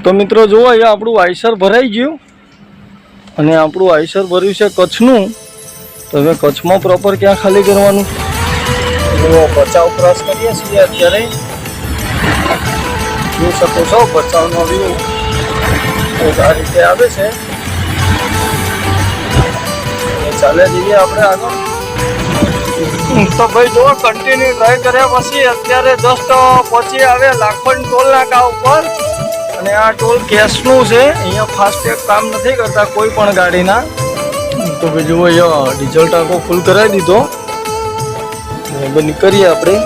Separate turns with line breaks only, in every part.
તો મિત્રો જુઓ અહીંયા આપણું આઈસર ભરાઈ ગયું અને આપણું આઈસર ભર્યું છે કચ્છનું. તો હવે કચ્છમાં પ્રોપર ક્યાં ખાલી કરવાનું? જુઓ ભચાઉ ક્રોસ કરીએ છીએ અત્યારે. જોઈ શકો છો ભચાઉનો વ્યૂ આ રીતે આવે છે. ચાલે જઈએ આપણે આગળ. તો ભાઈ જુઓ કન્ટિન્યુ ટ્રાય કર્યા પછી અત્યારે જસ્ટ પહોંચી આવે લાખોન ટોલ નાકા ઉપર. અને આ ટોલ કેશનું છે. અહીંયા ફાસ્ટેગ કામ નથી કરતા કોઈ પણ ગાડીના. તો ભાઈ જુઓ અહીંયા ડીઝલ ટાંકો ફૂલ કરાવી દીધો. બંધ કરીએ આપણે.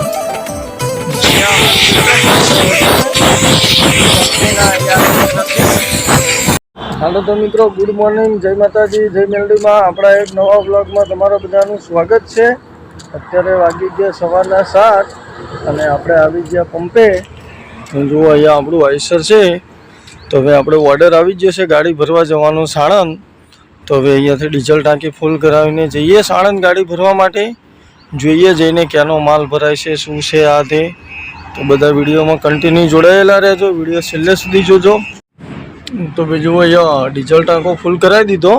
હાલો તો મિત્રો, ગુડ મોર્નિંગ, જય માતાજી, જય મેલડીમાં. આપણા એક નવા બ્લોગમાં તમારા બધાનું સ્વાગત છે. અત્યારે વાગી ગયા સવારના 7 અને આપણે આવી ગયા પંપે. જુઓ અહીંયા આપણું આઈસર છે. તો હવે આપણે ઓર્ડર આવી ગયો છે ગાડી ભરવા જવાનું સાણંદ. તો હવે અહીંયાથી ડીઝલ ટાંકી ફૂલ કરાવીને જઈએ સાણંદ ગાડી ભરવા માટે. જોઈએ જઈને ક્યાંનો માલ ભરાય છે, શું છે આ તે. તો બધા વિડીયોમાં કન્ટિન્યુ જોડાયેલા રહેજો, વિડીયો છેલ્લે સુધી જોજો. તો ભાઈ જુઓ અહીંયા ડીઝલ ટાંકો ફૂલ કરાવી દીધો.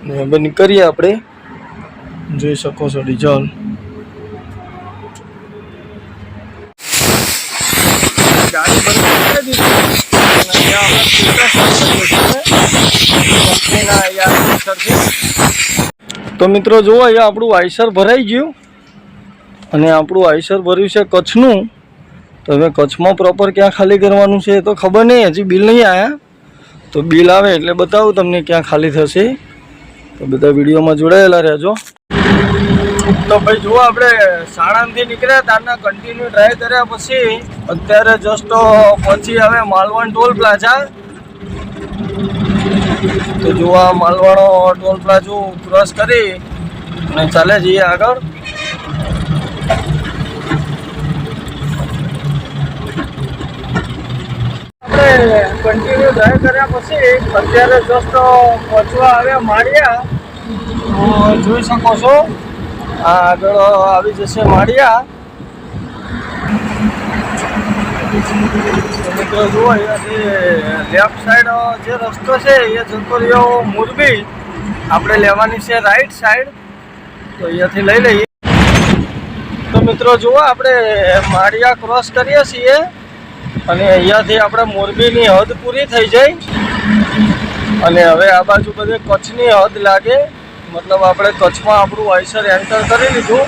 હવે નીકળીએ આપણે. જોઈ શકો છો ડીઝલ. ગાડી બંધ કરી દીધી. તો મિત્રો જુઓ અહીંયા આપણું આઈસર ભરાઈ ગયું અને આપણું આઈસર ભર્યું છે કચ્છનું. તો હવે કચ્છમાં પ્રોપર ક્યાં ખાલી કરવાનું છે એ તો ખબર નહીં, હજી બિલ નહીં આવ્યા. તો બિલ આવે એટલે બતાવું તમને ક્યાં ખાલી થશે. તો બધા વિડીયોમાં જોડાયેલા રહેજો. તો ભાઈ જુઓ આપણે સાણંદથી નીકળ્યા ત્યારના કન્ટિન્યુ ડ્રાઈવ કર્યા પછી અત્યારે જસ્ટ પહોંચી આવે માલવણ ટોલ પ્લાઝા. તો જુઓ આ માલવાણો ટોલ પ્લાઝો ક્રોસ કરી અને ચાલે જઈએ આગળ. કન્ટિન્યુ ડ્રાઈવ કર્યા પછી અત્યારે જસ્ટ પહોંચવા આવ્યા માળિયા. જોઈ શકો છો આ આગળ આવી જશે માળિયા. મિત્રો જુઓ અહીંયાથી લેફ્ટ સાઈડ જે રસ્તો છે એ જતો રહ્યો મોરબી. આપણે લેવાની છે રાઈટ સાઈડ. તો અહીંયાથી લઈ લઈએ. તો મિત્રો જુઓ આપણે માળિયા ક્રોસ કરીએ છીએ અને અહીંયાથી આપણે મોરબીની હદ પૂરી થઈ જાય. અને હવે આ બાજુ બધે કચ્છની હદ લાગે. મતલબ આપણે કચ્છમાં આપણું આઈસર એન્ટર કરી લીધું.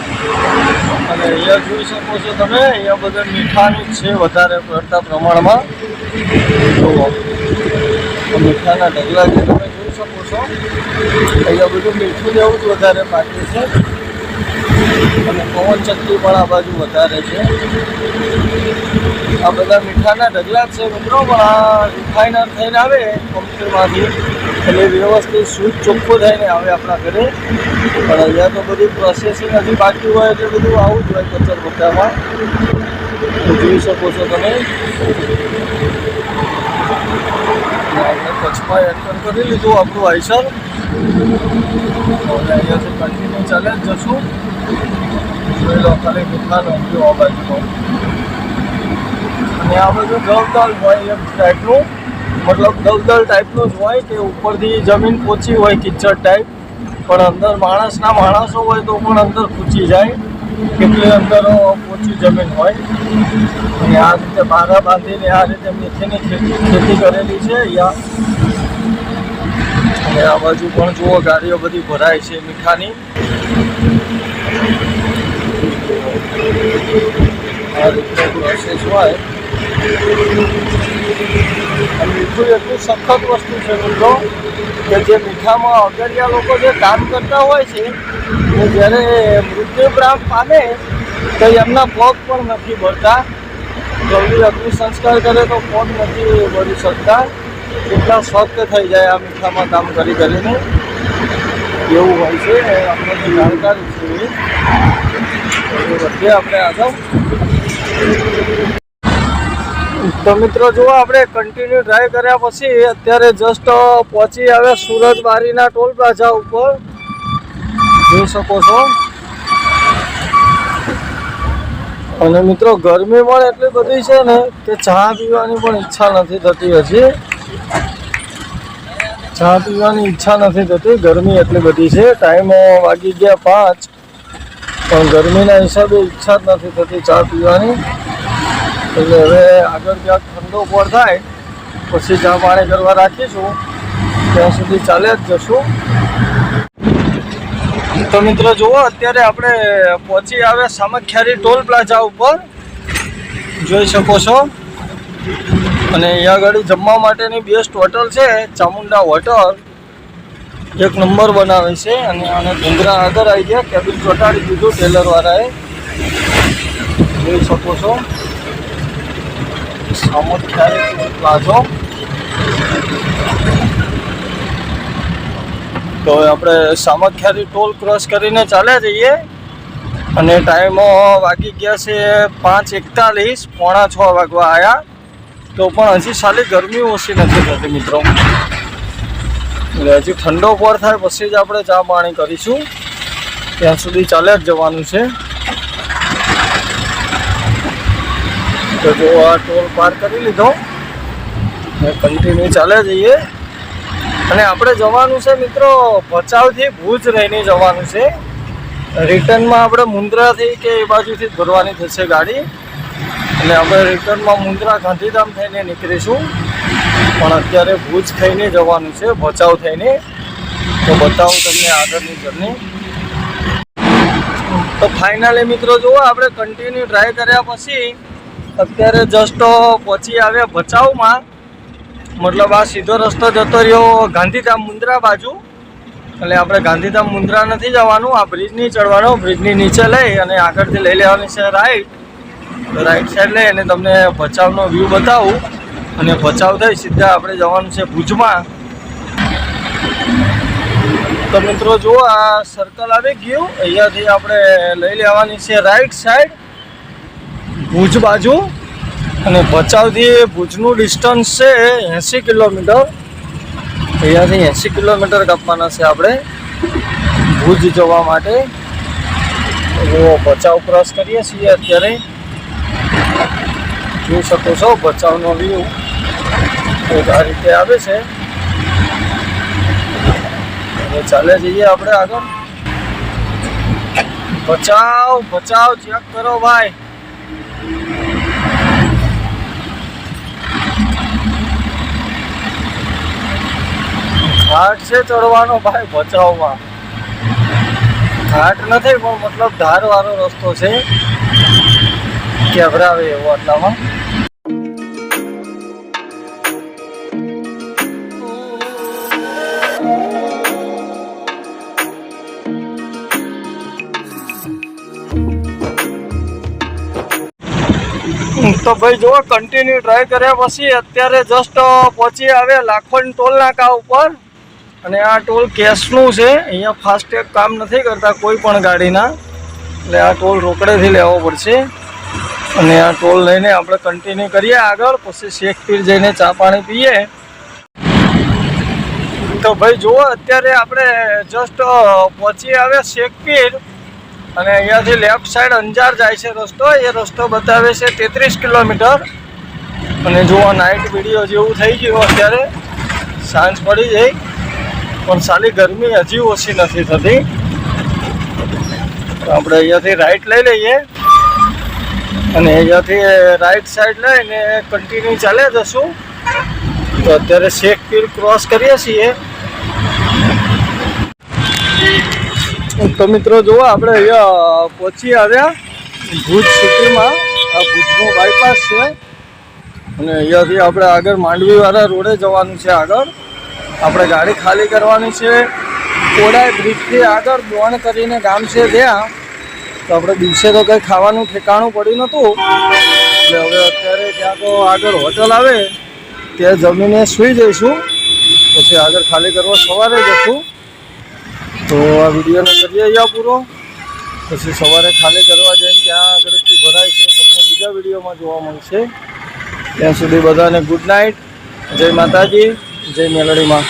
અને અહીંયા જોઈ શકો છો તમે, અહીંયા બધા મીઠાનું જ છે વધારે પડતા પ્રમાણમાં. જુઓ મીઠાના ઢગલા જે તમે જોઈ શકો છો. અહીંયા બધું મીઠું જેવું જ વધારે પાક્યું છે. અને પવન ચક્કી પણ આ બાજુ વધારે છે. આ બધા મીઠાના ઢગલા જ છે મિત્રો. પણ આ રિફાઇનર થઈને આવે કંપનીમાંથી એટલે વ્યવસ્થિત શુદ્ધ ચોખ્ખો થઈને આવે આપણા ઘરે. પણ અહીંયા તો બધી પ્રોસેસિંગ હજી બાકી હોય એટલે બધું આવું જ હોય કચર બધામાં. જોઈ શકો છો તમે. આપણે કચ્છમાં એન્ટર કરી લીધું આપણું આઈસર. અહીંયાથી કન્ટિન્યુ ચાલે જ જશું. જોઈ લો ખાલી મીઠાનો વ્યૂ આ બાજુનો. અને આ બધું દલદલ હોય એક ટાઈપનું. મતલબ દલદલ ટાઈપનું જ હોય કે ઉપરથી જમીન પોચી હોય કિચડ ટાઈપ. પણ અંદર માણસો હોય તો પણ અંદર ખૂંચી જાય. કેટલી અંદર પોચી જમીન હોય. અને આ રીતે બારા બાંધીને આ રીતે મેથીની ખેતી કરેલી છે અહીંયા. અને આ બાજુ પણ જુઓ ગાડીઓ બધી ભરાય છે મીઠાની. આ રીતે પ્રોસેસ હોય. મીઠું એટલું સખત વસ્તુ છે મિત્રો કે જે મીઠામાં અગરિયા લોકો જે કામ કરતા હોય છે એ જ્યારે મૃત્યુ પ્રાપ્ત પામે તો એમના પગ પણ નથી ભરતા. જલ્દી અગ્નિ સંસ્કાર કરે તો પગ નથી ભરી શકતા. એટલા સખ્ત થઈ જાય આ મીઠામાં કામ કરીને. એવું હોય છે. આપણે તો જાણકારી છે બધે આપણે આગળ. તો મિત્રો જુઓ આપણે કન્ટિન્યુ ડ્રાઈવ કર્યા પછી અત્યારે જસ્ટ પહોંચી આવ્યા સુરજબારીના ટોલ પ્લાઝા ઉપર. જોઈ શકો છો અને મિત્રો ગરમી પણ એટલી બધી છે ને કે ચા પીવાની પણ ઈચ્છા નથી થતી. હજી ચા પીવાની ઈચ્છા નથી થતી, ગરમી એટલી બધી છે. ટાઈમ વાગી ગયા 5, પણ ગરમીના હિસાબે ઈચ્છા જ નથી થતી ચા પીવાની. એટલે હવે આગળ ક્યાંક ઠંડો પર થાય પછી ચા પાણી કરવા રાખીશું, ત્યાં સુધી ચાલ્યા જ જશું. તો મિત્રો જુઓ, અત્યારે આપણે પહોંચી આવ્યા સામખિયારી ટોલ પ્લાઝા ઉપર, જોઈ શકો છો. અને અહીંયા આગળ જમવા માટેની બેસ્ટ હોટલ છે ચામુંડા હોટલ, 1 નંબર બનાવે છે. અને આને ડુંગરા આગળ આવી ગયા, કેબિન ચોંટાડી દીધું ટેલરવાળાએ, જોઈ શકો છો. Samakhiali toll plaza. તો આપણે સામખિયારી ટોલ ક્રોસ કરીને ચાલ્યા જઈએ. અને ટાઈમ વાગી ગયા છે 5:41, 5:45 વાગવા આવ્યા. તો પણ હજી સાલી ગરમી ઓછી નથી થતી મિત્રો. એટલે હજી ઠંડો પર થાય પછી જ આપણે ચા પાણી કરીશું, ત્યાં સુધી ચાલ્યા જ જવાનું છે. તો જો આ ટોલ પાર કરી લીધો, કન્ટિન્યુ ચાલ્યા જઈએ. અને આપણે જવાનું છે મિત્રો ભચાઉથી ભુજ રહીને જવાનું છે. રિટર્નમાં આપણે મુન્દ્રાથી કે એ બાજુથી જ ભરવાની થશે ગાડી. એટલે આપણે રિટર્નમાં મુન્દ્રા ગાંધીધામ થઈને નીકળીશું, પણ અત્યારે ભુજ થઈને જવાનું છે, ભચાઉ થઈને. તો બતાવું તમને આગળની જર્ની. તો ફાઇનલી મિત્રો જુઓ, આપણે કન્ટિન્યુ ટ્રાય કર્યા પછી અત્યારે જસ્ટ પહોંચી આવ્યા ભચાઉમાં. મતલબ આ સીધો રસ્તો જતો રહ્યો ગાંધીધામ મુન્દ્રા બાજુ. એટલે આપણે ગાંધીધામ મુન્દ્રા નથી જવાનું, આ બ્રિજ નહીં ચડવાનો. બ્રિજની નીચે લઈ અને આગળથી લઈ લેવાની છે રાઈટ સાઈડ લઈ અને તમને ભચાઉનો વ્યૂ બતાવું. અને ભચાઉ થઈ સીધા આપણે જવાનું છે ભુજમાં. તો મિત્રો જુઓ, આ સર્કલ આવી ગયું, અહીંયાથી આપણે લઈ લેવાની છે રાઈટ સાઈડ ભુજ બાજુ. અને ભચાઉથી ભુજનું ડિસ્ટન્સ છે 80 કિલોમીટર. અહીંયાથી 80 કિલોમીટર કાપવાના છે આપણે ભુજ જવા માટે. તો ભચાઉ ક્રોસ કરીએ છીએ અત્યારે, જોઈ શકો છો ભચાઉનો વ્યૂ આ રીતે આવે છે. હવે ચાલે જઈએ આપણે આગળ. ભચાઉ ચેક કરો ભાઈ. ઘાટ છે ચડવાનો ભાઈ ભચાઉમાં. ઘાટ નથી પણ મતલબ ધારવાળો રસ્તો છે, કેવરાવે એવો આટલામાં. તો ભાઈ જુઓ, કન્ટિન્યુ ટ્રાય કર્યા પછી અત્યારે જસ્ટ પહોંચી આવ્યા લાખોન ટોલ નાકા ઉપર. અને આ ટોલ કેશનું છે, અહીંયા ફાસ્ટેગ કામ નથી કરતા કોઈ પણ ગાડીના, એટલે આ ટોલ રોકડેથી લેવો પડશે. અને આ ટોલ લઈને આપણે કન્ટિન્યુ કરીએ આગળ, પછી શેખપીર જઈને ચા પાણી પીએ. તો ભાઈ જુઓ, અત્યારે આપણે જસ્ટ પહોંચી આવ્યા શેખપીર. અને અહીંયાથી લેફ્ટ સાઈડ અંજાર જાય છે રસ્તો, એ રસ્તો બતાવે છે 33 કિલોમીટર. અને જુઓ નાઇટ વિડીયો જેવું થઈ ગયું, અત્યારે સાંજ પડી જાય પણ સાલી ગરમી હજી ઓછી નથી થતી. તો આપણે અહીંયાથી રાઈટ લઈ લઈએ અને અહીંયાથી રાઈટ સાઈડ લઈને કન્ટિન્યુ ચાલ્યા જશું. તો અત્યારે શેખપીર ક્રોસ કરીએ છીએ. તો મિત્રો જુઓ, આપણે અહીંયા પહોંચી આવ્યા ભુજ સિટીમાં. આ ભુજનો બાયપાસ છે અને અહીંયાથી આપણે આગળ માંડવીવાળા રોડે જવાનું છે. આગળ આપણે ગાડી ખાલી કરવાની છે કોડાઈ બ્રિજથી આગળ દોણ કરીને ગામ છે ત્યાં. તો આપણે દિવસે તો કંઈ ખાવાનું ઠેકાણું પડ્યું નહોતું, એટલે હવે અત્યારે ત્યાં તો આગળ હોટલ આવે ત્યાં જમીને સૂઈ જઈશું, પછી આગળ ખાલી કરવા સવારે જશું. તો આ વિડીયોને કરીએ અહીંયા પૂરો, પછી સવારે ખાલી કરવા જઈને ત્યાં આગળથી ભરાય છે તમને બીજા વિડીયોમાં જોવા મળશે. ત્યાં સુધી બધાને ગુડ નાઇટ, જય માતાજી, જય મેલડીમાં.